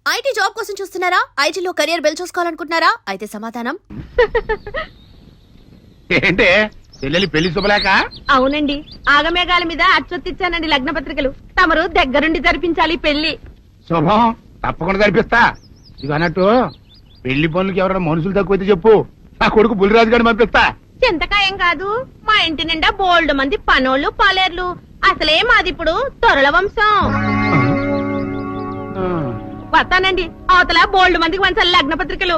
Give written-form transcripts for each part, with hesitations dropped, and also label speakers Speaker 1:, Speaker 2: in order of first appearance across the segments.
Speaker 1: IT job కోసం చూస్తున్నారా? ఐటీలో కెరియర్ బిల్డ్ చూసుకోవాలనుకుంటున్నారా? అయితే సమాధానం
Speaker 2: ఏంటే చెల్లెలి పెళ్లి శుభలేక?
Speaker 3: అవునండి, ఆగమేఘాల మీద అచ్చొత్తిచ్చానండి లగ్న పత్రికలు. తమరు దగ్గరుండి జరిపించాలి పెళ్లి.
Speaker 2: శుభం, తప్పకుండా జరిపిస్తా. ఇక అన్నట్టు పెళ్లి పనులకి ఎవరైనా మనుషులు తక్కువైతే చెప్పు, నా కొడుకు బుల్లిరాజు గారిని పంపిస్తా.
Speaker 3: చింతకాయం కాదు, మా ఇంటి నిండా బోల్డ్ మంది పనోళ్ళు పాలేర్లు. అసలే మాది ఇప్పుడు తొరల వంశం. వస్తానండి, అవతల బోల్డ్ మందికి వంచాలి లగ్న పత్రికలు.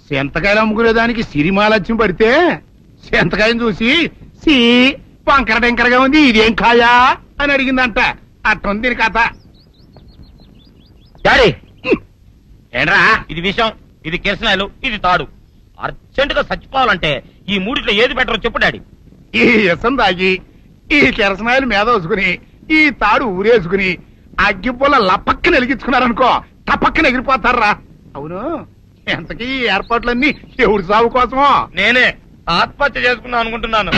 Speaker 2: సెంతకాయలు అమ్ముకునేదానికి సిరిమాలత్యం పడితే సెంతకాయని చూసి సి వంకర టెంకరగా ఉంది, ఇదేం కాయా అని అడిగిందంట. అట్టుంది దీని కథ.
Speaker 4: డాడీ ఏంట్రా ఇది విషయం, ఇది కిరసనాయలు, ఇది తాడు. అర్జెంట్ గా చచ్చిపోవాలంటే ఈ మూడిట్లో ఏది బెటర్ చెప్పు డాడీ.
Speaker 2: ఈ ఇసం తాగి ఈ కిరసనాయలు మీద వేసుకుని ఈ తాడు ఊరేసుకుని అగ్గిపూల లపక్కన వెలిగించుకున్నారనుకో, టపక్కన ఎగిరిపోతారా. అవును, ఎంతకీ ఈ ఏర్పాట్లన్నీ ఎవరి సాగు కోసమో?
Speaker 4: నేనే ఆత్మహత్య చేసుకుందాం అనుకుంటున్నాను.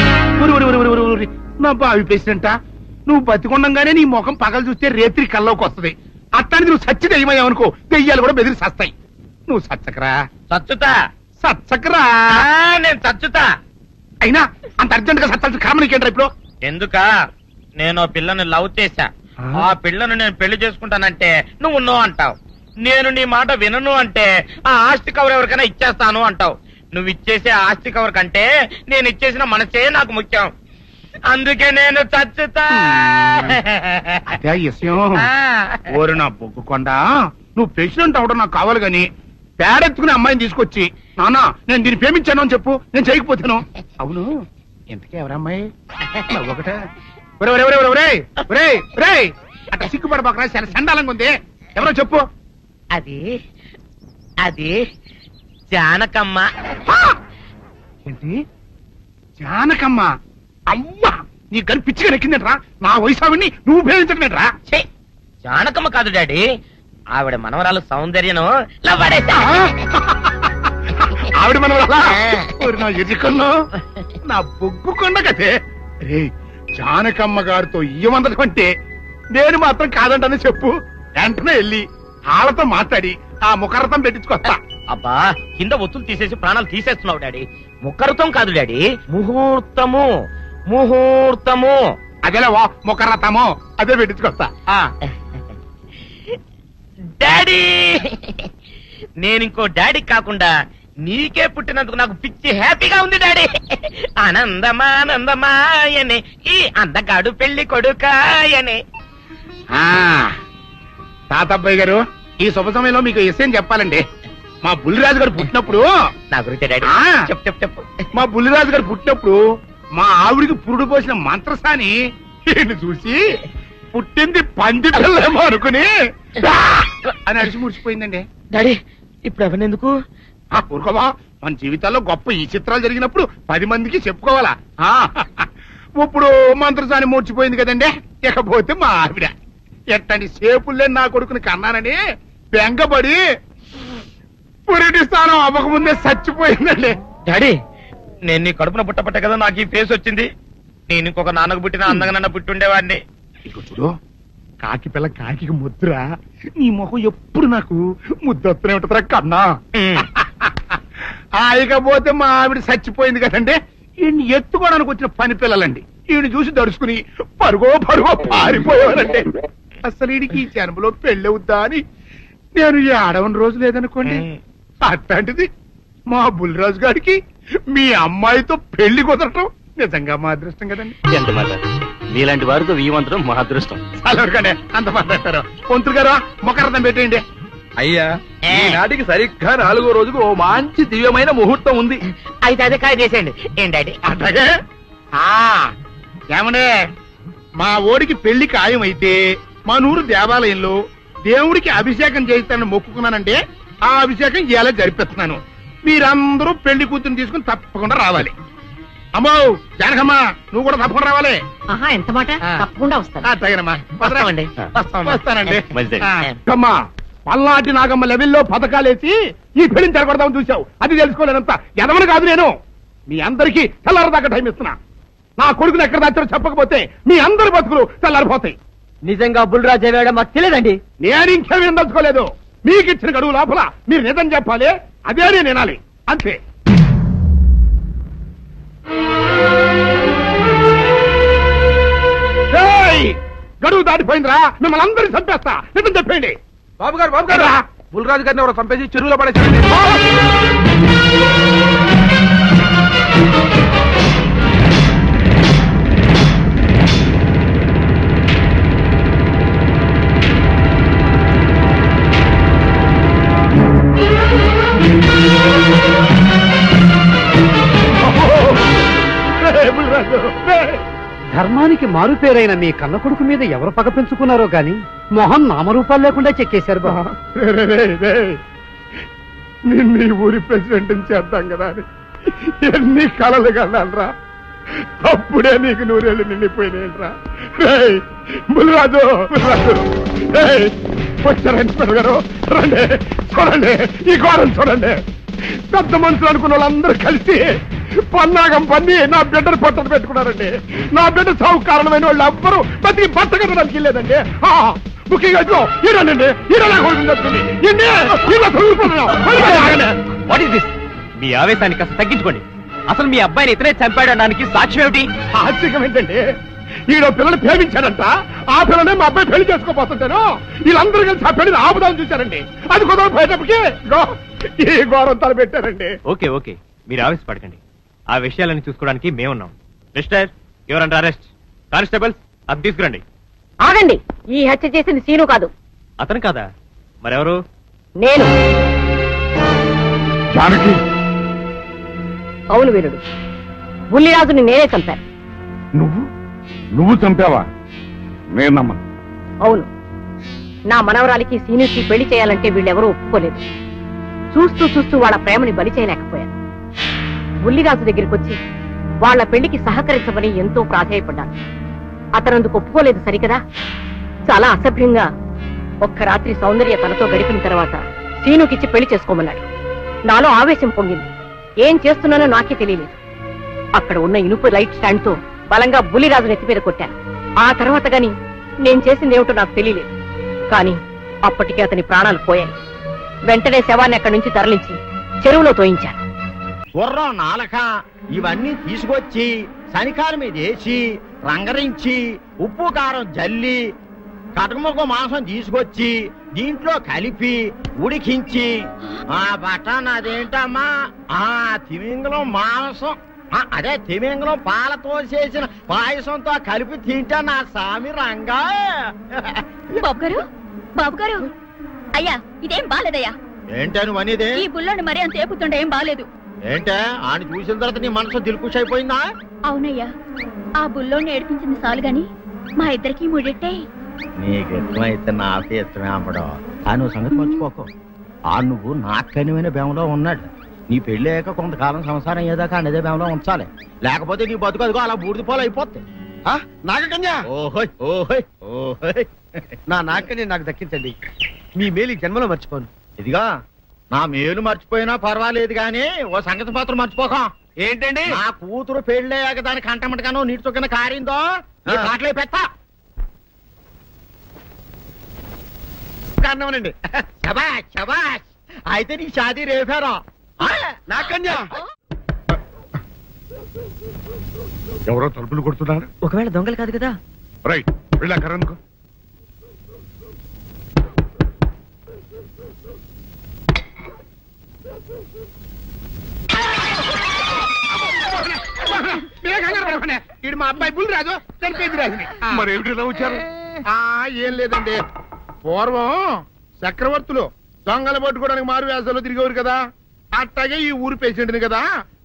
Speaker 2: నా బావి పేసినంట, నువ్వు బతికొండంగానే నీ ముఖం పగలు చూస్తే రేత్రి కల్లోకి వస్తుంది. అత్తానికి నువ్వు సచ్చి దెయ్యమయ్యావనుకో, దెయ్యాలు కూడా బెదిరి సస్తాయి. నువ్వు సచ్చకరా,
Speaker 4: చచ్చుతా
Speaker 2: సచ్చకరా.
Speaker 4: నేను చచ్చుతా.
Speaker 2: అయినా అంత అర్జెంట్ గా సత్తాల్సిన కర్మ నీకేంట్రా ఇప్పుడు?
Speaker 4: ఎందుక నేను పిల్లని లవ్ చేశా, ఆ పిల్లను నేను పెళ్లి చేసుకుంటానంటే నువ్వు నో అంటావు. నేను నీ మాట వినను అంటే ఆ ఆస్తి కవర్ ఎవరికైనా ఇచ్చేస్తాను అంటావు. నువ్వు ఇచ్చేసే ఆస్తి కవర్ కంటే నేను ఇచ్చేసిన మనసే నాకు ముఖ్యం. అందుకే నేను చచ్చుతా.
Speaker 2: అదే విషయం. ఓరు నా బొగ్గుకొండ, నువ్వు ప్రెసిడెంట్ అవడం నాకు కావాలి గాని పేడెత్తుకునే అమ్మాయిని తీసుకొచ్చి నానా నేను దీన్ని ప్రేమించాను అని చెప్పు, నేను చేయకపోతాను. అవును, ఎంతకే ఎవరమ్మాయి? ఒకటే అట్లా సిగ్గుపడబాకరా, చాలా సండాలంగా ఉంది. ఎవరో చెప్పు.
Speaker 4: అది అది జానకమ్మ.
Speaker 2: ఏంటి జానకమ్మ? అమ్మా, నీ గని పిచ్చిగా నెక్కిందంట్రా. నా వయసావిని నువ్వు ప్రేమించటమేట్రా?
Speaker 4: జానకమ్మ కాదు డాడీ, ఆవిడ మనవరాలు సౌందర్యను
Speaker 2: ఆవిడ మనవరాలా? నా ఎదుకుల్లో నా బొగ్గుకొండ కదే. రే, జానకమ్మ గారితో ఇయ్యమందడం అంటే నేను మాత్రం కాదంటనే చెప్పు. వెంటనే వెళ్ళి వాళ్ళతో మాట్లాడి ఆ ముఖరథం పెట్టించుకొస్తా.
Speaker 4: అబ్బా, కింద ఒత్తులు తీసేసి ప్రాణాలు తీసేస్తున్నావు డాడీ. ముఖరథం కాదు డాడీ, ముహూర్తము. ముహూర్తము
Speaker 2: అదేలా ముఖరథము, అదే పెట్టించుకొస్తా.
Speaker 4: డాడీ, నేను ఇంకో డాడీ కాకుండా నీకే పుట్టినందుకు నాకు పిచ్చి హ్యాపీగా ఉంది డాడీ. ఆనందమానందమాయనే ఈ అందగాడు పెళ్లి కొడుకాయనే.
Speaker 2: తాతబ్బాయి గారు, ఈ శుభ సమయంలో మీకు విషయం చెప్పాలండి. మా బుల్లిరాజు గారు పుట్టినప్పుడు
Speaker 4: నా గురించి డాడీ చెప్పు చెప్పు చెప్పు.
Speaker 2: మా బుల్లిరాజు గారు పుట్టినప్పుడు మా ఆవిడికి పురుడు పోసిన మంత్రసాని చూసి పుట్టింది పంది పిల్లేమో అనుకుని అని అడిచి ముడిచిపోయిందండి.
Speaker 4: డాడీ ఇప్పుడు ఎవరెందుకు?
Speaker 2: ఊరుకోవా, మన జీవితాల్లో గొప్ప ఈ చిత్రాలు జరిగినప్పుడు 10 మందికి చెప్పుకోవాలా. ఇప్పుడు మంత్రసాని మూర్చిపోయింది కదండి. ఇకపోతే మా ఆవిడ ఎట్టని సేపుల్లే నా కొడుకుని కన్నానని బెంగపడి పురిటి స్థానం అవ్వకముందే చచ్చిపోయిందండి.
Speaker 4: డాడీ, నేను నీ కడుపున పుట్టపట్టే కదా నాకు ఈ ఫేస్ వచ్చింది. నేను ఇంకొక నాన్నకు పుట్టిన అందంగా నన్ను పుట్టుండేవాడిని.
Speaker 2: ఇక చూడు, కాకి పిల్ల కాకి ముద్ర, నీ మొహం ఎప్పుడు నాకు ముద్దొత్తనే ఉంటుందిరా కన్నా. ఇకపోతే మా ఆవిడ చచ్చిపోయింది కదండి. ఈయన్ని ఎత్తుకోవడానికి వచ్చిన పని పిల్లలండి. ఈయన చూసి దడుచుకుని పరుగో పారిపోయేవారండి. అసలు ఈడికి ఈ జన్మలో పెళ్ళవుద్దా అని నేను ఈ ఆడవని రోజు లేదనుకోండి. అట్లాంటిది మా బుల్లిరాజు గారికి మీ అమ్మాయితో పెళ్లి కుదరటం నిజంగా మా అదృష్టం కదండి.
Speaker 4: ఎంత మాట, మీలాంటి వారితో వీమంతరం మా అదృష్టం.
Speaker 2: అలాగే అంత మాట్లాడతారు. పొంతులు గారు మొకరథం పెట్టేయండి.
Speaker 5: అయ్యా, ఈనాటికి సరిగ్గా 4వ రోజుకు ఓ మంచి దివ్యమైన ముహూర్తం ఉంది.
Speaker 4: అయితే అదే కాయ చేసేయండి. ఏం డాడీ?
Speaker 2: అట్లాగే. ఏమనే, మా ఓడికి పెళ్లి ఖాయమైతే మా నూరు దేవాలయంలో దేవుడికి అభిషేకం చేయిస్తానని మొక్కుకున్నానంటే ఆ అభిషేకం ఇలా జరిపిస్తున్నాను. మీరందరూ పెళ్లి కూతురు తీసుకుని తప్పకుండా రావాలి. అమ్మో జానకమ్మ, నువ్వు కూడా తప్పకుండా రావాలి.
Speaker 3: ఎంత మాట, తప్పకుండా వస్తాను.
Speaker 2: అట్లాగేనమ్మా,
Speaker 4: వస్తామండి.
Speaker 2: వస్తానండి. అమ్మా, పల్నాటి నాగమ్మ లెవెల్లో పథకాలేసి ఈ పెళ్లిని జరగొడదామని చూసావు. అది తెలుసుకోలేనంత ఎదవని కాదు నేను. మీ అందరికీ తెల్లారదాకా టైం ఇస్తున్నా. నా కొడుకుని ఎక్కడ దాచారో చెప్పకపోతే మీ అందరి బతుకులు తెల్లారిపోతాయి.
Speaker 6: నిజంగా బుల్రాజ్ అయ్యాడో మాకు తెలియదండి.
Speaker 2: నేను ఇంకేమీ దలుచుకోలేదు. మీకు ఇచ్చిన గడువు లోపల మీరు నిజం చెప్పాలి, అదే నేను వినాలి, అంతే. ఏయ్! గడువు దాటిపోయిందిరా, మిమ్మల్ని అందరినీ చంపేస్తా. నిజం చెప్పండి.
Speaker 5: బాబు గారు బుల్రాజు గారిని ఎవరో చంపేసి చెరువులో పడేసారండి.
Speaker 2: ఏయ్, బుల్రాజు, ఏయ్!
Speaker 6: ధర్మానికి మారుపేరైన మీ కన్న కొడుకు మీద ఎవరు పగ పెంచుకున్నారో గాని మొహం నామరూపాలు లేకుండా చెక్కేశారు బాబా.
Speaker 2: నిన్ను ఈ ఊరి ప్రెసిడెంట్ చేద్దాం కదా అని ఎన్ని కలలు కన్నారా. అప్పుడే నీకు నూరేళ్ళు నిండిపోయినాయిరా. బుల్రాజు వచ్చారండి గారు, రండి చూడండి, ఈ ఘోరం చూడండి. పెద్ద మనుషులు అనుకున్న వాళ్ళందరూ కలిసి పన్నాగం పన్ని నా బిడ్డను పొట్టను పెట్టుకున్నారండి. నా బిడ్డ సాగు కారణమైన వాళ్ళు ఎవ్వరూ బతికి బట్ట కట్టడానికి వెళ్ళలేదండి. ముఖ్యంగా ఈడనండి,
Speaker 6: మీ ఆవేశాన్ని కాస్త తగ్గించుకోండి. అసలు మీ అబ్బాయిని ఇతనే చంపాడడానికి సాక్ష్యం ఏమిటి?
Speaker 2: ఆశ్చర్యం ఏంటండి, ఈడో పిల్లలు ప్రేమించాడంట. ఆ పిల్లనే మా అబ్బాయి పెళ్లి చేసుకోపోతుంటాను. వీళ్ళందరూ కలిసి ఆ పెళ్లిని ఆపుదాన్ని చూశారండి. అది కుదరపోయేటప్పటికి ఈ ఘోరం తలపెట్టారండి.
Speaker 6: ఓకే ఓకే, మీరు ఆవేశపడకండి. ఆ విషయాలను చూసుకోవడానికి మేమున్నాం. Mister your under arrest. Constables అది తీసుకురండి.
Speaker 3: ఆగండి, ఈ హత్య చేసింది సీను కాదు.
Speaker 6: అతను కాదా? మరెవరు?
Speaker 3: నేను.
Speaker 2: జానకి,
Speaker 3: అవును వీరుడు, బుల్లిరాజుని నేనే చంపాను.
Speaker 2: నువ్వు చంపావా? నేను నమ్మను.
Speaker 3: అవును, నా మనవరాలికి సీనుకి పెళ్లి చేయాలంటే వీళ్ళెవరూ ఒప్పుకోలేదు. చూస్తూ చూస్తూ వాళ్ళ ప్రేమని బలి చేయలేకపోయాను. బుల్లిరాజు దగ్గరికి వచ్చి వాళ్ళ పెళ్లికి సహకరించమని ఎంతో ప్రాధేయపడ్డాను. అతనందుకు ఒప్పుకోలేదు సరికదా. చాలా అసభ్యంగా ఒక్క రాత్రి సౌందర్య తనతో గడిపిన తర్వాత సీనుకిచ్చి పెళ్లి చేసుకోమన్నాడు. నాలో ఆవేశం పొంగింది. ఏం చేస్తున్నానో నాకే తెలియలేదు. అక్కడ ఉన్న ఇనుప లైట్ స్టాండ్ తో బలంగా బుల్లిరాజు నెత్తి మీద కొట్టాను. ఆ తర్వాత గాని నేను చేసిందేమిటో నాకు తెలియలేదు. కానీ అప్పటికే అతని ప్రాణాలు పోయాయి. వెంటనే శవాన్ని అక్కడి నుంచి తరలించి చెరువులో తోయించాను.
Speaker 7: గుర్రం నాలక ఇవన్నీ తీసుకొచ్చి శనికాల మీద వేసి రంగరించి ఉప్పు కారం జల్లి కటకముఖ మాంసం తీసుకొచ్చి దీంట్లో కలిపి ఉడికించి ఆ బటన్ అదేంటమ్మా తిమింగలం మాంసం అదే తిమింగలం పాలతో చేసిన పాయసంతో కలిపి తింటా నా సామి రంగా.
Speaker 1: బాబు గారు అయ్యా, ఇదేం బాలేదయ్యా.
Speaker 7: ఏంటా నువ్వు అనేది?
Speaker 1: ఈ బుల్లోని మరీ అంత ఏపుతుండే ఏం బాలేదు.
Speaker 7: ఏంటే ఆయన చూసిన తర్వాత నీ మనసు దిల్కుష్ అయిపోయిందా?
Speaker 1: అవునయ్యా, ఆ బుల్లోని ఏడిపించింది చాలు గాని మా ఇద్దరికి ముడిట్టే.
Speaker 7: నీకు ఇష్టమైతే నాకే ఇష్టమే అమ్మడం. ఆ నువ్వు సంగతి మర్చిపోకు. ఆ నువ్వు నాకు కనివైన బేమలో ఉన్నాడు. నీ పెళ్లి అయ్యాక కొంతకాలం సంసారం ఏదాకా అనేదే బేమలో ఉంచాలి. లేకపోతే నీ బతుకు అదిగో అలా బూడిద పోలు అయిపోతుంది.
Speaker 5: నాగకన్యా,
Speaker 7: ఓహోయ్ ఓహోయ్ ఓహోయ్,
Speaker 5: నా నాగకన్య నాకు దక్కించండి. మీ మేలు ఈ జన్మలో మర్చిపోను.
Speaker 7: ఇదిగా నా మేలు మర్చిపోయినా పర్వాలేదు గాని ఓ సంగతి మాత్రం మర్చిపోకం.
Speaker 5: ఏంటండి?
Speaker 7: నా కూతురు పెళ్ళయ్యాక దానికి కంటమటగానో నీటి చొక్కన కారిందో నీ కాట్లే పెట్టా.
Speaker 5: కారణమనండి.
Speaker 7: శబాష్ శబాష్, అయితే నీ షాదీ రేపారా?
Speaker 5: నాగకన్యా,
Speaker 2: ఎవరో తలుపులు కొడుతున్నారు.
Speaker 6: ఒకవేళ దొంగలు కాదు కదా?
Speaker 2: రైట్, వెళ్ళాకరనుకో. ఇది మా అబ్బాయి బుల్లిరాజు చనిపోయింది రాజుని. మరేమిటి వచ్చారు? ఏం లేదండి, పూర్వం చక్రవర్తులు దొంగలు పట్టుకోవడానికి మారు వేసాల్లో తిరిగేవారు కదా. అట్టాగే ఈ ఊరు పేషెంట్ని కదా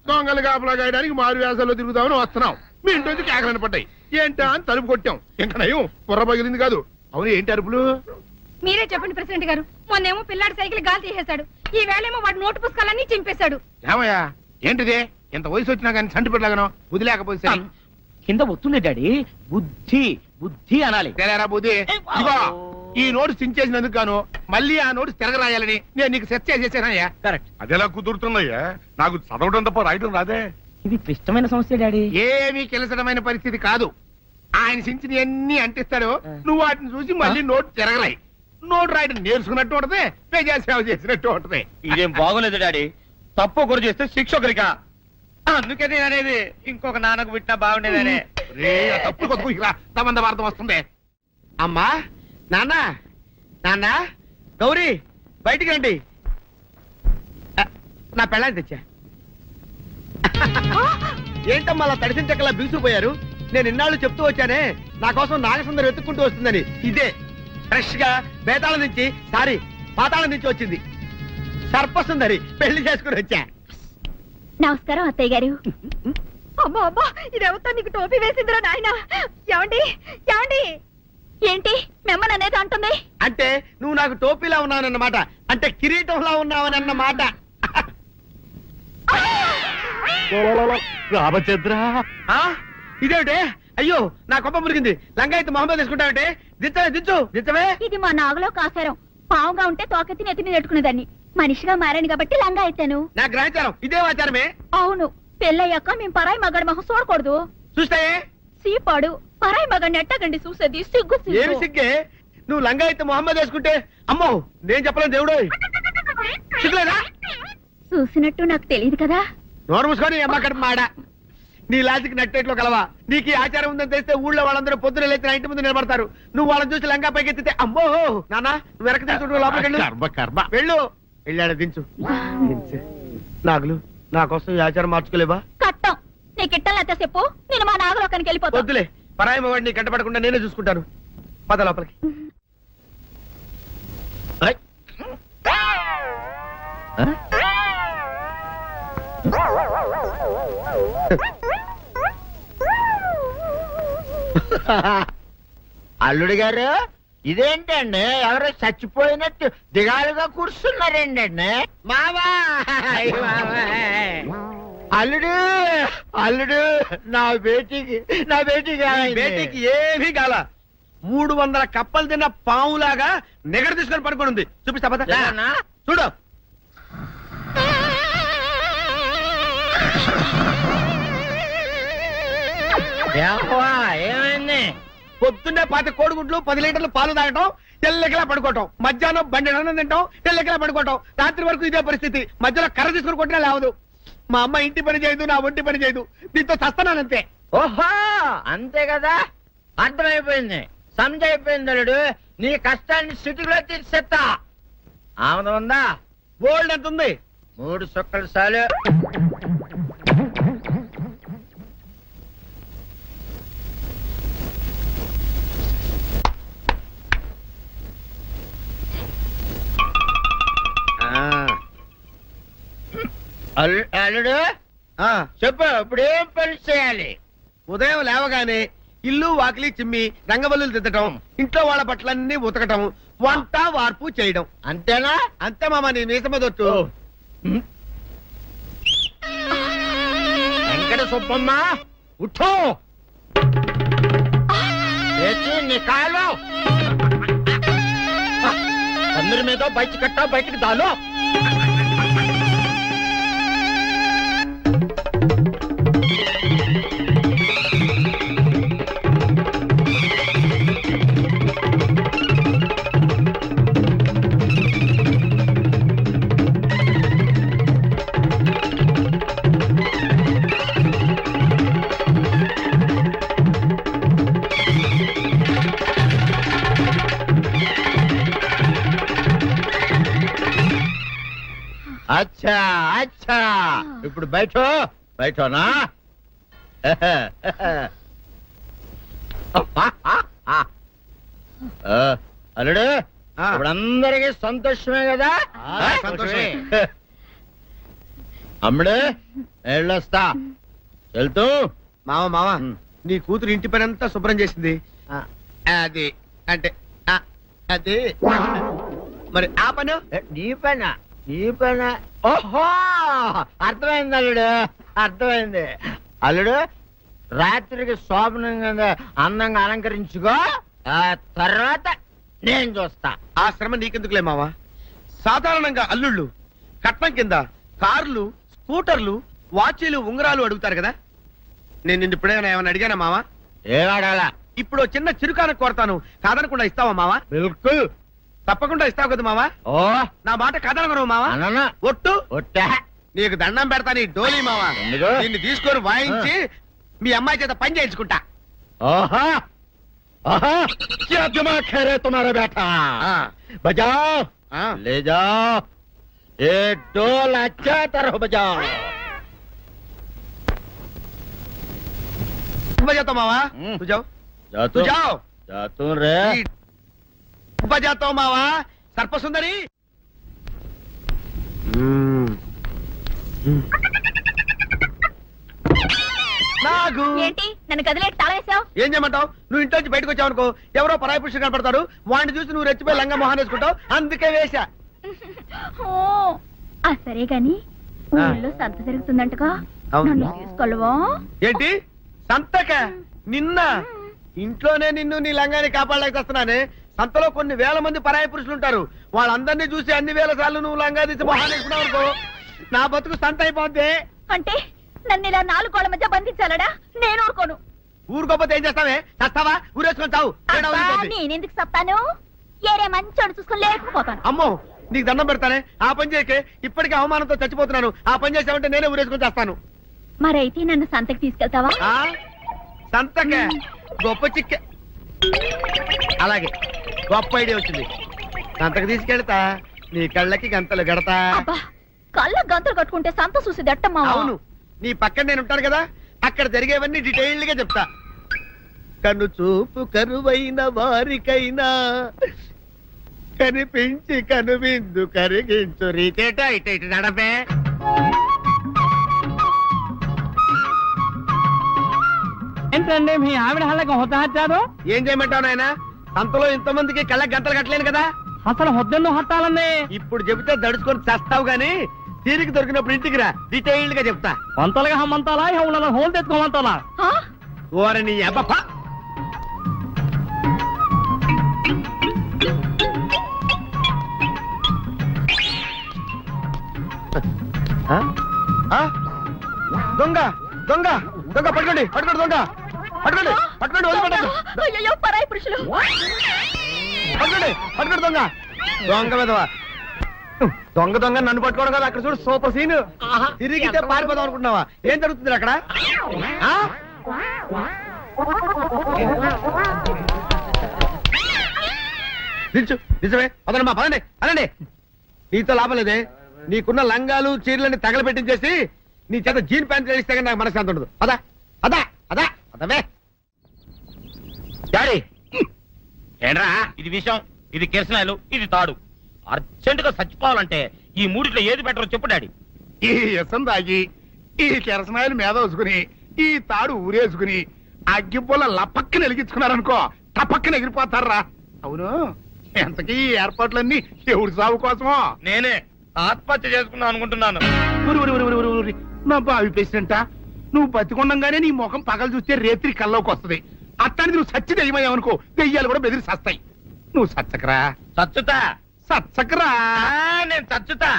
Speaker 2: దొంగలు కాపలా గాయడానికి మారు వేసాల్లో తిరుగుదామని వస్తున్నాం. మీ ఇంటి నుంచి కేకలను పడ్డాయి. ఏంటా అని తలుపు కొట్టాం. ఇంకా నయం బుర్ర పగిలింది కాదు. అవును, ఏంటి అరుపులు?
Speaker 8: మీరే చెప్పండి ప్రెసిడెంట్ గారు. మొన్నేమో పిల్లాడి సైకిల్ గాలి తీసేశాడు, ఈ వేళేమో వాడి నోటు పుస్తకాలన్నీ చింపేశాడు.
Speaker 2: ఏమయ్యా, ఏంటిదే? ఇంత వయసు వచ్చినా కానీ సంటి పెట్టలాగను వదిలేకపోతే
Speaker 4: కింద వస్తుంది డాడీ. బుద్ధి బుద్ధి అనాలి.
Speaker 2: తెలేరా బుద్ధి. ఇదిగో, ఈ నోట్స్ చించేసినందుకు గాను మళ్ళీ ఆ నోట్స్ తిరగరాయాలని నేను నీకు సెట్ చేసేసానయ్యా.
Speaker 4: కరెక్ట్.
Speaker 2: అదెలా కుదురుతున్నాయ్యా? నాకు చదవడం తప్ప రాయడం రాదే.
Speaker 4: ఇది క్లిష్టమైన సమస్య డాడీ.
Speaker 2: ఏమీ కిలసడమైన పరిస్థితి కాదు. ఆయన సించిన అన్ని అంటిస్తాడు, నువ్వు వాటిని చూసి మళ్ళీ నోటు తిరగరాయి. నోటు రాయడం నేర్చుకున్నట్టు ఉంటది, ప్రజాసేవ చేసినట్టు ఉంటది.
Speaker 4: ఇదేం బాగోలేదు డాడీ. తప్పు ఒకరు చేస్తే శిక్ష ఒకరికా? అందుకే నేను అనేది ఇంకొక నాన్నకు పుట్టినా బాగుండేదనే.
Speaker 2: రే, ఆ తప్పుడు కొత్త ఇలా సంబంధ వార్త వస్తుంది.
Speaker 9: అమ్మా, నాన్న, నాన్న, గౌరీ, బయటికి రండి. నా పెళ్ళాన్ని తెచ్చా. ఏంటమ్మా అలా తడిసిన చెక్కలా బిగుసిపోయారు? నేను ఇన్నాళ్ళు చెప్తూ వచ్చానే, నా కోసం నాగసుందరం వెతుక్కుంటూ వస్తుందని. ఇదే ఫ్రెష్ గా బేతాళం నుంచి పాతాళం నుంచి వచ్చింది సర్పసుందరి. పెళ్లి చేసుకుని వచ్చా.
Speaker 1: నమస్కారం అత్తయ్య గారు.
Speaker 8: అమ్మా అమ్మా, ఇదెవతో నీకు టోపీ వేసిందిరా నాయన. ఏమండి ఏమండి?
Speaker 1: ఏంటి మిమ్మల్ని అనేది అంటుంది?
Speaker 9: అంటే నువ్వు నాకు టోపీలా ఉన్నావనన్నమాట, అంటే కిరీటంలా ఉన్నావని అన్నమాట.
Speaker 2: రామచంద్ర,
Speaker 9: ఇదేమిటే? అయ్యో, నా కొప్ప మురిగింది. లంగా అయితే మొహమ్మద్ తీసుకుంటావంటే? దించవే.
Speaker 1: ఇది మా నాగలో కాసారం. పావుగా ఉంటే తోకెత్తి నెత్తి మీద పెట్టుకునేదాన్ని. మనిషిగా మారాను కాబట్టి లంగా అయితాను.
Speaker 9: నా గ్రహచారం ఇదే ఆచారమే.
Speaker 1: అవును, పెళ్ళయ్యాక మేము పరాయి మగాడి మొహం చూడకూడదు.
Speaker 9: చూస్తాయే
Speaker 1: సీపాడు పరాయి మగాడిని ఎట్టగండి చూసేది. సిగ్గు
Speaker 9: ఏమి సిగ్గే? నువ్వు లంగా అయితే మొహమ్మద్ వేసుకుంటే అమ్మో నేను చెప్పలేను దేవుడు. సిగ్గులేదా?
Speaker 1: చూసినట్టు నాకు తెలియదు కదా.
Speaker 9: నోరు మూసుకొని అమ్మకడ మాడ. నీ లాజిక్ నట్టేట్లో కలవా? నీకు ఈ ఆచారం ఉందని తెలిస్తే ఊళ్ళో వాళ్ళందరూ పొద్దున లేచి నా ఇంటి ముందు నిలబడతారు. నువ్వు వాళ్ళని చూసి లంగా పైకి ఎత్తితే అమ్మో నాన్న నువ్వు వెనక తీసుకుంటూ లోపలికి వెళ్ళు. వెళ్ళాడు దించు. నాగులు, నా కోసం ఈ ఆచారం మార్చుకోలేవా?
Speaker 1: కట్టం నీకు ఇట్టలేత చెప్పు, నేను మా నాగలోకానికి వెళ్ళిపోతా.
Speaker 9: వద్దులే, పరాయి మగవాడిని కంటపడకుండా నేనే చూసుకుంటాను. పద లోపలికి.
Speaker 7: అల్లుడు గారు, ఇదేంటండి ఎవరో చచ్చిపోయినట్టు దిగాలుగా కూర్చున్నారేంటండి?
Speaker 9: మావా
Speaker 7: అల్లుడు అల్లుడు, నా బేటీకి
Speaker 9: బేటీకి ఏమీ కాల. 300 కప్పలు తిన్న పావులాగా నిగడ తీసుకొని పడుకొని ఉంది. చూపిస్తా పద. చూడు.
Speaker 7: ఏమైంది?
Speaker 9: పొద్దున్నే 10 కోడిగుడ్లు 10 లీటర్లు పాలు తాగటం, తెల్లకిలా పడుకోవటం. మధ్యాహ్నం బండి అన్నం తింటాం, తెల్లకిలా పడుకోవటం. రాత్రి వరకు ఇదే పరిస్థితి. మధ్యలో కర్ర తీసుకుని కొట్టినా లేవదు. మా అమ్మ ఇంటి పని చేయదు, నా ఒంటి పని చేయదు. దీంతో చస్తానంతే.
Speaker 7: ఓహో, అంతే కదా, అర్థమైపోయింది, సమజైపోయింది. అల్లుడు, నీ కష్టాన్ని సిటీలో తీర్చేస్తా. ఆమె ఉందా?
Speaker 9: గోల్డ్ ఎంత ఉంది?
Speaker 7: 3 సుక్కలు చాలు. అల్లుడు చెప్పు, ఇప్పుడు ఏం పని చేయాలి?
Speaker 9: ఉదయం లేవగానే ఇల్లు వాకిలి చిమ్మి రంగవల్లులు దిద్దటం, ఇంట్లో వాళ్ళ బట్టలన్నీ ఉతకటం, వంట వార్పు చేయడం.
Speaker 7: అంతేనా?
Speaker 9: అంతే మామ, నీ మీసమదొట్టు.
Speaker 7: వెంకట సుబ్బమ్మ, ఉఠో, నీ కాలు అందరి మీద బయట కట్టా, బయటికి దాలో. అచ్చా అచ్చా, ఇప్పుడు బయటనా? అల్లుడు, ఇప్పుడు అందరికీ సంతోషమే కదా?
Speaker 9: సంతోషమే.
Speaker 7: అమ్ముడు, వెళ్ళొస్తా. వెళ్తూ
Speaker 9: మామ నీ కూతురు ఇంటి పని అంతా శుభ్రం చేసింది. అది అంటే అది మరి ఆ పని
Speaker 7: నీ పైన. ఓహో, అర్థమైంది అల్లుడు, అర్థమైంది. అల్లుడు, రాత్రికి శోభనంగా అందంగా అలంకరించుకో, ఆ తర్వాత నేను చూస్తా.
Speaker 9: ఆ శ్రమ నీకెందుకులే మావా. సాధారణంగా అల్లుళ్ళు కట్నం కింద కార్లు, స్కూటర్లు, వాచీలు, ఉంగరాలు అడుగుతారు కదా. నేను నిన్ను ఇప్పుడేమైనా అడిగానా మావా?
Speaker 7: ఏం అడగాల?
Speaker 9: ఇప్పుడు ఓ చిన్న చిరుకాన కోరతాను, కాదనకుండా ఇస్తావా మావా?
Speaker 7: బిల్కుల్.
Speaker 9: తప్పకుండా ఇస్తావు కదా మావా?
Speaker 7: ఓ
Speaker 9: నా మాట కాదనగను మావా?
Speaker 7: అనన్నా.
Speaker 9: ఒట్టు
Speaker 7: ఒట్టా.
Speaker 9: నీకు దండం పెడతాను ఈ డోలీ మావా.
Speaker 7: ఎందుకు?
Speaker 9: దీన్ని తీసుకొని వాయించి మీ అమ్మాయి చేత పని చేయించుకుంటా.
Speaker 7: ఆహా ఆహా क्या दिमाग है रे तुम्हारा बेटा बजाओ ले जाओ ये ढोल अच्छा तरह बजाओ
Speaker 9: बजाता मावा तू जाओ तू जाओ
Speaker 7: जातू रे
Speaker 9: बजाता मावा सर्पसुंदरी నాగు
Speaker 1: ఏంటి నన్ను గదిలేటి తాళవేశావు?
Speaker 9: ఏం చేయమంటావు? నువ్వు ఇంట్లో నుంచి బయటకు వచ్చావు అనుకో, ఎవరో పరాయి పురుషులు కనపడతారు, వాడిని చూసి నువ్వు రెచ్చిపోయి లంగా మొహాన్ని వేసుకుంటావు, అందుకే వేశా.
Speaker 1: ఓ, ఆ సరే గాని ఊళ్ళో సంత జరుగుతుందంటగా,
Speaker 9: అవును.
Speaker 1: నన్ను తీసుకెళ్ళవా?
Speaker 9: ఏంటి సంతక? నిన్న ఇంట్లోనే నిన్ను నీ లంగాన్ని కాపాడలేకొస్తున్నానే. సంతలో కొన్ని వేల మంది పరాయి పురుషులు ఉంటారు, వాళ్ళందరినీ చూసి అన్ని వేల సార్లు నువ్వు లంగా తీసి మొహాన్ని వేసుకున్నావు అనుకో, నా బతుకు సంత అయిపోద్ది.
Speaker 1: అంటే నన్ను ఇలా 4 గోళ్ల మధ్య బంధించాలడా? నేను ఊరుకోను.
Speaker 9: ఊరుకోపోతే ఏం చేస్తావే? చస్తావా? ఊరేసుకొని చావు.
Speaker 1: నేనెందుకు చెప్తాను? ఏరే మంచోడు చూసుకొని లేకపోతాను.
Speaker 9: అమ్మో నీకు దండం పెడతానే, ఆ పని చేయకే. ఇప్పటికే అవమానంతో చచ్చిపోతున్నాను, ఆ పని చేసావంటే నేనే ఊరేసుకొని చేస్తాను.
Speaker 1: మరైతే నన్ను సంతకి తీసుకెళ్తావా?
Speaker 9: సంతకే గొప్ప చిక్కే. అలాగే గొప్ప ఐడియా వచ్చింది. సంతకు తీసుకెళ్తా, నీ కళ్ళకి గంతలు గడతా.
Speaker 1: అబ్బా, కళ్ళ గంతులు కట్టుకుంటే సంత చూసి దట్టమ్మా.
Speaker 9: అవును, నీ పక్కన నేను ఉంటాను కదా, అక్కడ జరిగేవన్నీ డీటెయిల్డ్ గా చెప్తా. కను చూపు కరువైన వారికైనా కనిపించి కనువిందు కరిగించు రీతేట ఇట ఇటు నడపే.
Speaker 10: ఏంటండి మీ ఆవిడ హళ్ళకి హొత్తాచారు?
Speaker 9: ఏం చేయమంటావు నాయన? సంతలో ఇంతమందికి కళ్ళకి గంటలు కట్టలేను కదా.
Speaker 10: అసలు హొద్దెన్ను హత్తాలండి.
Speaker 9: ఇప్పుడు చెబితే దడుచుకొని చేస్తావు గాని, తీరికి దొరికినప్పుడు ఇంటికి రా, డీటెయిల్డ్ గా చెప్తా.
Speaker 10: వంతలుగా హమ్మంతాలా ఇవాళ హోల్ తెచ్చుకోమంటాలా?
Speaker 9: ఓర నీ అబ్బ. దొంగ దొంగ దొంగ పట్టుకోండి పట్టుకోండి దొంగ పట్టుకోండి పట్టుకోండి వదిలిపెట్టండి.
Speaker 1: అయ్యో, పరాయి పురుషులు.
Speaker 9: పట్టుకోండి పట్టుకోండి దొంగ దొంగ విధవా. దొంగ దొంగ నన్ను పట్టుకోవడం కదా, అక్కడ చూడు సూపర్ సీన్. తిరిగితే పారిపోదాం అనుకుంటున్నావా? ఏం జరుగుతుంది అక్కడ? నిజమే అదనమ్మా, పదండి అనండి. నీతో లాభం లేదే, నీకున్న లంగాలు చీరలని తగలబెట్టించేసి నీ చేత జీన్ ప్యాంట్ వేస్తే కానీ నాకు మనశ్శాంతి ఉండదు. అదా అదా అదా అదవే
Speaker 4: డాడీ. ఏంట్రా ఇది విషయం, ఇది కిరసనాయలు, ఇది తాడు. అర్జెంట్ గా చచ్చిపోవాలంటే ఈ మూడిట్లో ఏది బెటర్ చెప్పు డాడీ.
Speaker 2: ఈ ఎసం తాగి, ఈ కెరసనాయలు మీద వేసుకుని, ఈ తాడు ఊరేసుకుని, అగ్గిపూల లపక్కన వెలిగించుకున్నారనుకో, టపక్కన ఎగిరిపోతారా. అవును, ఎంతకీ ఈ ఏర్పాట్లన్నీ ఎవరి సాగు కోసమో?
Speaker 4: నేనే ఆత్మహత్య చేసుకుందాం అనుకుంటున్నాను.
Speaker 2: నా బావి పేసినంట, నువ్వు బతికొండంగానే నీ ముఖం పగలు చూస్తే రేత్రి కల్లోకి వస్తుంది. అత్తానికి నువ్వు సచ్చి దెయ్యమయ్యావనుకో, దెయ్యాలు కూడా బెదిరి సస్తాయి. నువ్వు సచ్చకరా,
Speaker 4: చచ్చుతా
Speaker 2: సచ్చకరా.
Speaker 4: నేను చచ్చుతా.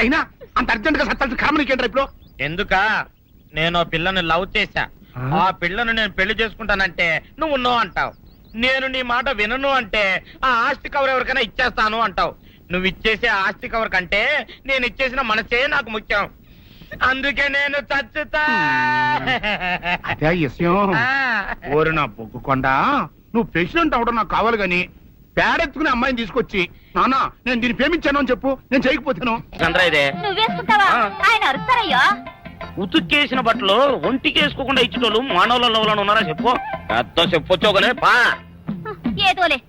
Speaker 2: అయినా అంత అర్జెంట్ గా సత్తాల్సిన కర్మ నీకేంట్రా ఇప్పుడు?
Speaker 4: ఎందుక? నేను పిల్లని లవ్ చేశా, ఆ పిల్లను నేను పెళ్లి చేసుకుంటానంటే నువ్వు నో అంటావు. నేను నీ మాట వినను అంటే ఆ ఆస్తి కవర్ ఎవరికైనా ఇచ్చేస్తాను అంటావు. నువ్వు ఇచ్చేసే ఆస్తి కవర్ కంటే నేను ఇచ్చేసిన మనసే నాకు ముఖ్యం. అందుకే నేను చచ్చుతా.
Speaker 2: అదే విషయం. ఓరి నా బొగ్గుకొండ, నువ్వు ప్రెసిడెంట్ అవడం నాకు కావాలి గాని, పేడెత్తుకునే అమ్మాయిని తీసుకొచ్చి నానా నేను దీన్ని ప్రేమించాను అని చెప్పు, నేను చేయకపోతాను.
Speaker 1: నువ్వేసుకుంటావా? ఆయన అరుస్తారయ్యో.
Speaker 4: ఉతుక్కేసిన బట్టలు ఒంటికి వేసుకోకుండా ఇచ్చేటోళ్ళు మానవులలో ఉన్నారా చెప్పు. పెద్ద చెప్పొచ్చోగలే పా.
Speaker 1: ఏదోలే.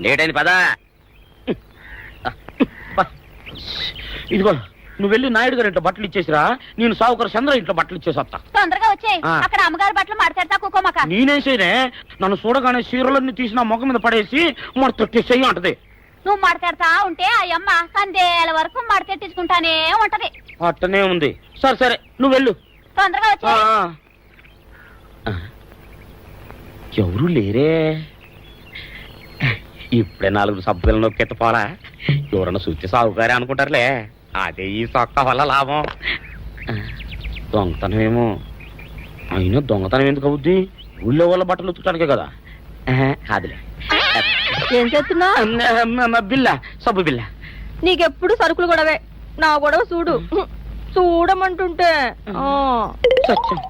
Speaker 4: లేటైంది పదా. ఇదిగో నువ్వు వెళ్ళి నాయుడు గారు ఇంట్లో బట్టలు ఇచ్చేసిరా, నేను సావుకర్ చంద్ర ఇంట్లో బట్టలు ఇచ్చేసి వస్తా.
Speaker 1: తొందరగా వచ్చే, అక్కడ అమ్మగారి బట్టలు మాడతాడతా కుకోమక.
Speaker 4: నేనేం చేయనే, నన్ను చూడగానే చీరలన్నీ తీసి నా ముఖం మీద పడేసి మడతెట్టేసేయి అంటది.
Speaker 1: నువ్వు మాడతాడతా ఉంటే ఆ అమ్మ సందేల వరకు మడతెట్టించుకుంటానే ఉంటది.
Speaker 4: అట్టనే ఉంది. సరే సరే నువ్వు వెళ్ళు.
Speaker 1: తొందరగా వచ్చే.
Speaker 4: ఎవరు లేరే, ఇప్పుడే 4 సబ్బులు నొక్కెత్తపోరా. ఎవరన్నా చూస్తే సాగుకారే అనుకుంటారులే. అదే ఈ సొక్క వల్ల లాభం. దొంగతనమేమో. అయినా దొంగతనం ఎందుకు అవుద్ది? ఊళ్ళో వాళ్ళ బట్టలు ఉతుకడానికే కదా. కాదులే.
Speaker 3: ఏం చేస్తున్నా?
Speaker 4: బిల్ల, సబ్బు బిల్ల.
Speaker 3: నీకెప్పుడు సరుకులు గొడవే. నా గొడవ చూడు. చూడమంటుంటే
Speaker 4: సత్యం,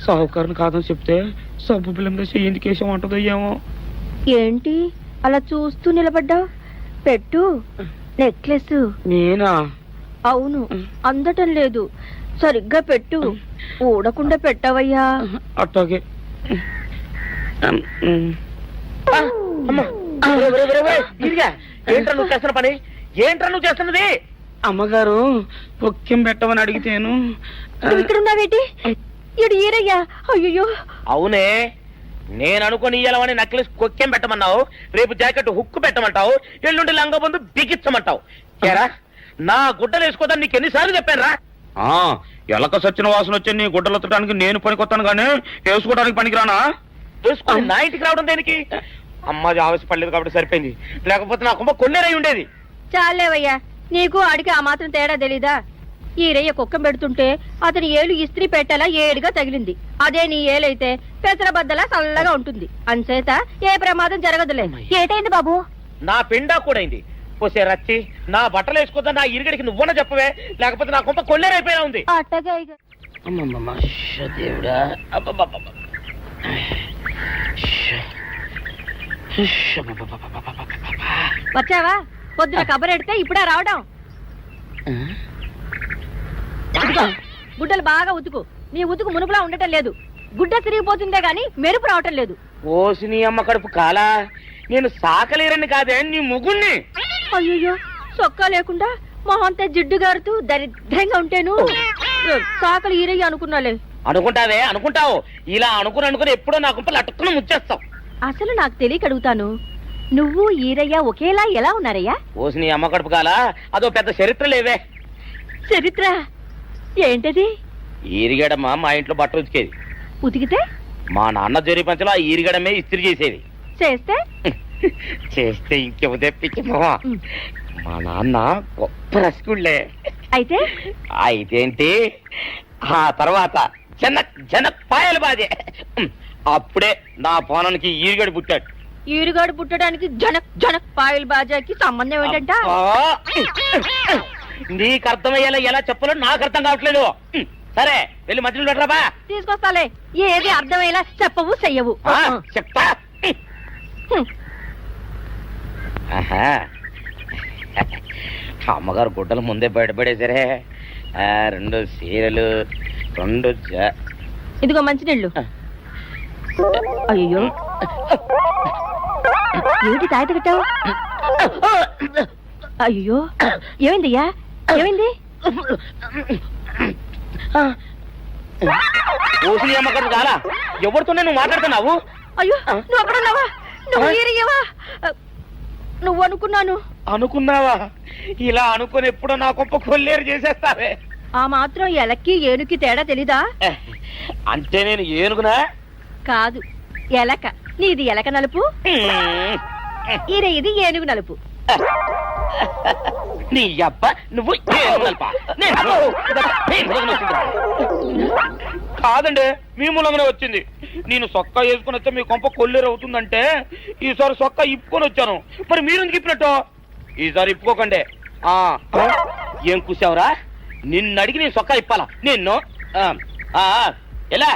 Speaker 4: సాహుకారుని కాదని చెప్తే సబ్బు బిల్ల మీద చెయ్యి కేసం అంటదో ఏమో.
Speaker 3: ఏంటి అలా చూస్తూ నిలబడ్డా? పెట్టు నెక్లెస్.
Speaker 4: నేనా?
Speaker 3: అవును, అందటం లేదు. సరిగ్గా పెట్టు. ఊడకుండా పెట్టవయ్యా.
Speaker 4: అట్టాగే. ఏంట్రా నువ్వు చేస్తున్న పని? ఏంట్రా నువ్వు చేస్తున్నది? అమ్మగారు పొక్కెం పెట్టమని అడిగితేను.
Speaker 3: నువ్వు ఇక్కడ ఉన్నావేటి? ఇడు ఈరయ్యా. అయ్యో.
Speaker 4: అవునే, నేను అనుకుని ఇయ్యాలని నక్లెస్ కొక్కెం పెట్టమన్నావు, రేపు జాకెట్ హుక్కు పెట్టమంటావు, ఎల్లుండి లంగబందు బిగించమంటావు. ఏరా, నా గుడ్డలు వేసుకోదాన్ని నీకు ఎన్నిసార్లు చెప్పానురా? ఎలక సచ్చిన వాసన వచ్చి నీ గుడ్డలు ఎత్తడానికి నేను పనికొత్తాను కానీ వేసుకోవడానికి పనికిరానా? వేసుకుని నా ఇంటికి రావడం దేనికి? అమ్మాది ఆవేశపడలేదు కాబట్టి సరిపోయింది, లేకపోతే నా కుమ్మ కొన్నేరై ఉండేది.
Speaker 3: చాలేవయ్యా, నీకు అడిగి ఆ మాత్రం తేడా తెలీదా? ఈరయ్య కుక్కం పెడుతుంటే అతని ఏలు ఇస్త్రీ పెట్టేలా ఏడుగా తగిలింది. అదే నీ ఏలైతే పెసరబద్దలా చల్లగా ఉంటుంది. అంచేత ఏ ప్రమాదం జరగదులే.
Speaker 1: ఏటైంది బాబు?
Speaker 4: నా పిండా కూడా అయింది. పోసే రచ్చి, నా బట్టలు వేసుకోద్దా నా ఇరుగడికి నువ్వన చెప్పవే, లేకపోతే నా కొంత కొల్లేరైపోయినా ఉంది.
Speaker 1: అట్టగా
Speaker 4: దేవుడా.
Speaker 3: వచ్చావా? పొద్దున కబరెడితే ఇప్పుడే రావడం. గుడ్డలు బాగా ఉతుకు. నీ ఉతుకు మునుపులా ఉండటం లేదు. గుడ్డ తిరిగిపోతుందే గాని మెరుపు రావటం లేదు.
Speaker 4: ఓసి నీ అమ్మ కడుపు కాలా, నేను సాకలేరని కాదే నీ ముగ్గుణ్ణి.
Speaker 3: అయ్యో, సొక్కా లేకుండా మొహంతా జిడ్డు గారుతూ దరిద్రంగా ఉంటేను సాకలు ఈరయ్య అనుకున్నాలే.
Speaker 4: అనుకుంటావే, అనుకుంటావు. ఇలా అనుకుని ఎప్పుడో నా గుంపలు అటుక్కుని ముచ్చేస్తావు.
Speaker 3: అసలు నాకు తెలియక అడుగుతాను, నువ్వు ఈరయ్య ఒకేలా ఎలా ఉన్నారయ్యా?
Speaker 4: ఓసి నీ అమ్మ కడుపు కాలా, అదో పెద్ద చరిత్ర లేవే.
Speaker 3: చరిత్ర ఏంటది?
Speaker 4: ఈరిగడమ్మ మా ఇంట్లో బట్ట ఉతికేది.
Speaker 3: ఉతికితే
Speaker 4: మా నాన్న జరి పంచలో ఆ ఈరిగడమే ఇస్త్రీ చేసేది.
Speaker 3: చేస్తే
Speaker 4: చేస్తే ఇంకేమో తెప్పించమో. మా నాన్న గొప్ప రసికుళ్ళే.
Speaker 3: అయితే
Speaker 4: అయితేంటి, ఆ తర్వాత జనక్ పాయలు బాధే. అప్పుడే నా పోనానికి ఈరిగడి పుట్టాడు.
Speaker 3: ఈరుగాడు పుట్టడానికి జనక్ పాయల్ బాజాకి సంబంధం ఏంటంట?
Speaker 4: నీకు అర్థమయ్యేలా ఎలా చెప్పాలో నాకు అర్థం కావట్లేదు. సరే వెళ్ళి మధ్యలో పెట్టరాబా.
Speaker 3: తీసుకొస్తాలే. ఏది అర్థమయ్యేలా చెప్పవు చెయ్యవు.
Speaker 4: చెప్తా. అమ్మగారు గుడ్డలు ముందే బయటపడేసరే. 2 చీరలు, 2
Speaker 3: ఇదిగో మంచినీళ్ళు. అయ్యో, ఏంటి తాయత కట్టావు? అయ్యో, ఏమైందయ్యా? ఏమైంది?
Speaker 4: ఓసిలి అమ్మగారు చాలా ఎవరితోనే నువ్వు మాట్లాడుతున్నావు?
Speaker 3: అయ్యో, నువ్వు అక్కడున్నావా? నువ్వు ఈరయ్యవా? నువ్వు అనుకున్నావా? ఇలా అనుకుని ఎప్పుడో నా గొప్ప కొల్లేరు చేసేస్తావే. ఆ మాత్రం ఎలక్కి ఏనుకి తేడా తెలీదా?
Speaker 4: అంటే నేను ఏనుగునా?
Speaker 3: కాదు, ఎలక. నీది ఎలక నలుపు, ఇది ఏనుగు నలుపు.
Speaker 4: నీ అబ్బ నువ్వు కాదండి, మీ మూలంగానే వచ్చింది. నేను సొక్కా వేసుకుని వచ్చా మీ కొంప కొల్లేరు అవుతుందంటే ఈసారి సొక్కా ఇప్పుకొని వచ్చాను. మరి మీరు ఎందుకు ఇప్పినట్టు? ఈసారి ఇప్పుకోకండి. ఏం కూసావురా? నిన్ను అడిగి నేను సొక్కా ఇప్పాలా? నిన్ను ఎలా?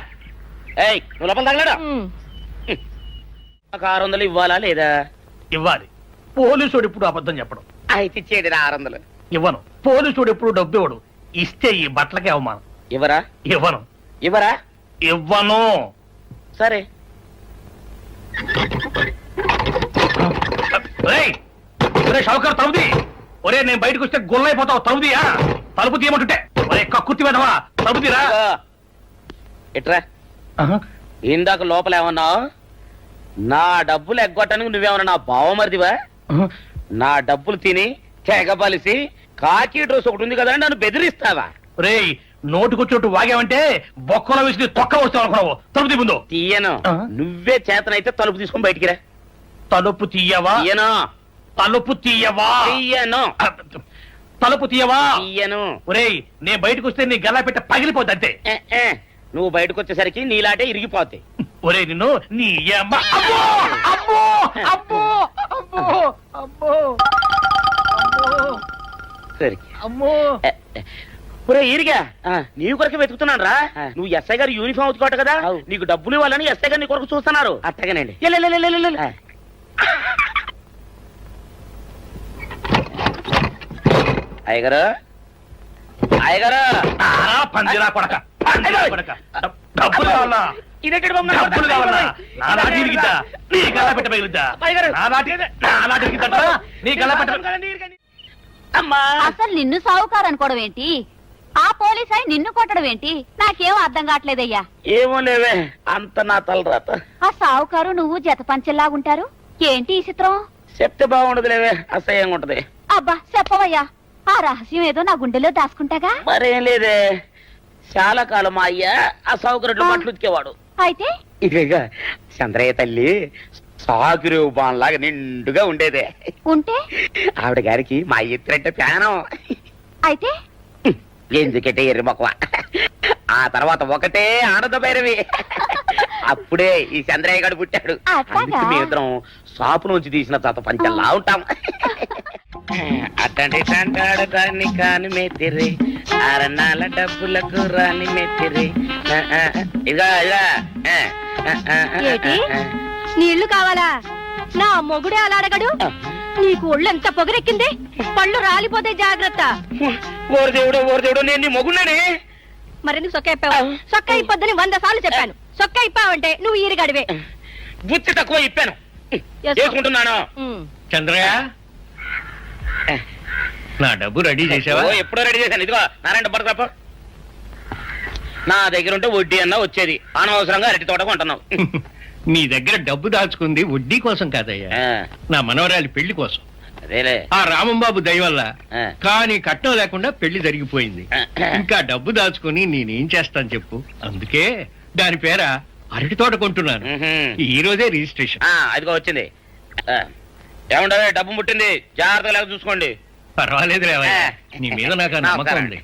Speaker 4: ఏయ్, నువ్వు లోపల తగలడా? 600 ఇవ్వాలా లేదా?
Speaker 2: ఇవ్వాలి. పోలీసుడు ఇప్పుడు అబద్ధం చెప్పడం.
Speaker 4: అయితే ఇచ్చేది 600.
Speaker 2: ఇవ్వను. పోలీసుడు ఎప్పుడు డబ్బు ఇవ్వడు. ఇస్తే ఈ బట్టలకే అవమానం.
Speaker 4: ఇవ్వరా?
Speaker 2: ఇవ్వను.
Speaker 4: సరే.
Speaker 2: షౌకర్ తలుపుది. ఒరే, నేను బయటకు వస్తే గొల్లైపోతావు. తలుపుదియా? తలుపు తీయమంటుంటే ఒరే కక్కుర్తి వెధవా, తలుపుదిరా.
Speaker 4: ఎట్రా, ఇందాక లోపల ఏమన్నావు? నా డబ్బులు ఎగ్గొట్టడానికి నువ్వేమన్నా నా బావమరిదివా? నా డబ్బులు తిని తెగబలిసి కాకి డ్రెస్ ఒకటి ఉంది కదా నన్ను బెదిరిస్తావా?
Speaker 2: రే, నోటుకొచ్చినట్టు వాగావంటే బొక్కలో వేసి తొక్క వస్తావు అనుకున్నావు. తలుపు ముందు
Speaker 4: తీయను. నువ్వే చేతనైతే తలుపు తీసుకుని బయటికి రా.
Speaker 2: తలుపు తీయవా?
Speaker 4: తలుపు తీయను.
Speaker 2: తలుపు తీయవా?
Speaker 4: తీయను.
Speaker 2: ఒరేయ్, నేను బయటకు వస్తే నీ గల్లా పెట్ట పగిలిపోద్ది అంతే.
Speaker 4: నువ్వు బయటకు వచ్చేసరికి నీలాటే ఇరిగిపోతాయి.
Speaker 2: ఒరే నిన్ను నీ అమ్మ అబ్బో అబ్బో అబ్బో అబ్బో అబ్బో
Speaker 4: సరికి
Speaker 2: అమ్మో
Speaker 4: ఒరే ఈరిగా నీ కొరకు వెతుకుతున్నాను రా. నువ్వు ఎస్ఐ గారు యూనిఫామ్ అవుతుకోట కదా, నీకు డబ్బులు ఇవ్వాలని ఎస్ఐ గారు నీ కొరకు చూస్తున్నారు. అట్టగానండి. అయ్యగారు అయ్యగారు
Speaker 2: పందిరా కొడక డబ్బులు కావాలా
Speaker 4: ఇదేంటి బాబు?
Speaker 2: డబ్బులు కావాలా నా నాటి ఇరిగిద్దా నీ గల్ల పెట్ట పగిలిద్దా నా నాటి ఇరిగిద్దా నీ గల్ల పెట్ట
Speaker 4: అమ్మా
Speaker 1: అసలు నిన్ను సావుకారు అనుకోవడం ఏంటి, ఆ పోలీస్ అయి నిన్ను కొట్టడం ఏంటి, నాకేం అర్థం కావట్లేదయ్యా.
Speaker 4: ఏమో లేవే అంత నా తలరాత.
Speaker 1: ఆ సావుకారు నువ్వు జత పంచెల్లాగుంటారు ఏంటి ఈ చిత్రం?
Speaker 4: చెప్తే బాగుండదు లేవే, అసహ్యంగా ఉంటది.
Speaker 1: అబ్బా చెప్పవయ్యా, ఆ రహస్యం ఏదో నా గుండెలో దాచుకుంటాగా.
Speaker 4: మరేం లేదే, చాలా కాలం మా అయ్య ఆ సౌకర్యం బట్టలు ఉతికేవాడు.
Speaker 1: అయితే
Speaker 4: ఇక చంద్రయ్య తల్లి సాగురేవు బాన్లాగా నిండుగా ఉండేదే.
Speaker 1: ఉంటే
Speaker 4: ఆవిడ గారికి మా ఎత్తురంటే ప్యానం.
Speaker 1: అయితే
Speaker 4: ఎందుకంటే ఎర్రి మొక్కవ. ఆ తర్వాత ఒకటే ఆనంద భైరవి. అప్పుడే ఈ చంద్రయ్య గారు పుట్టాడు. అందుకే మేమిద్దరం షాపు నుంచి తీసిన తాత పంచల్లా ఉంటాం. అట్టండి అంటాడు దాన్ని కాని మెత్తిరి అరణాల డబ్బులకు రాని మెత్తిరి. ఇదిగా
Speaker 8: ఏటి? నీళ్లు కావాలా? నా మొగుడే అలా అడగడు. నీకు ఒళ్ళు ఎంత పొగరెక్కింది, పళ్ళు రాలిపోతే జాగ్రత్త.
Speaker 4: ఓరు దేవుడు నేను నీ మొగున్నానే.
Speaker 8: మరెందుకు సొక్క ఇప్పావు? సొక్క ఇప్పొద్దని 100 సార్లు చెప్పాను. సొక్క ఇప్పావంటే నువ్వు ఈరిగడివే.
Speaker 4: బుద్ధి తక్కువ ఇప్పాను, చేసుకుంటున్నాను.
Speaker 2: చంద్రయ్య నా డబ్బు రెడీ చేసావా?
Speaker 4: ఎప్పుడో రెడీ చేశాను. ఇదిగో నారాయణ డబ్బు తప్ప నా దగ్గర ఉంటే వడ్డీ అన్నా వచ్చేది, అనవసరంగా అరటి తోట కొంటున్నావు.
Speaker 2: నీ దగ్గర డబ్బు దాచుకుంది వడ్డీ కోసం కాదయ్యా, నా మనవరాలి పెళ్లి కోసం.
Speaker 4: అదేలే
Speaker 2: ఆ రామంబాబు దయ వల్ల
Speaker 4: ఆ.
Speaker 2: కానీ కట్నం లేకుండా పెళ్లి జరిగిపోయింది. ఇంకా డబ్బు దాచుకుని నేనేం చేస్తాను చెప్పు. అందుకే దాని పేర అరటి తోట కొంటున్నాను. ఈ రోజే రిజిస్ట్రేషన్.
Speaker 4: అదిగో వచ్చింది. ఏమంటారు, డబ్బు ముట్టింది, జాగ్రత్తగా చూసుకోండి.
Speaker 2: పర్వాలేదు నీ మీద నాకు ఆ నమ్మకం ఉంది.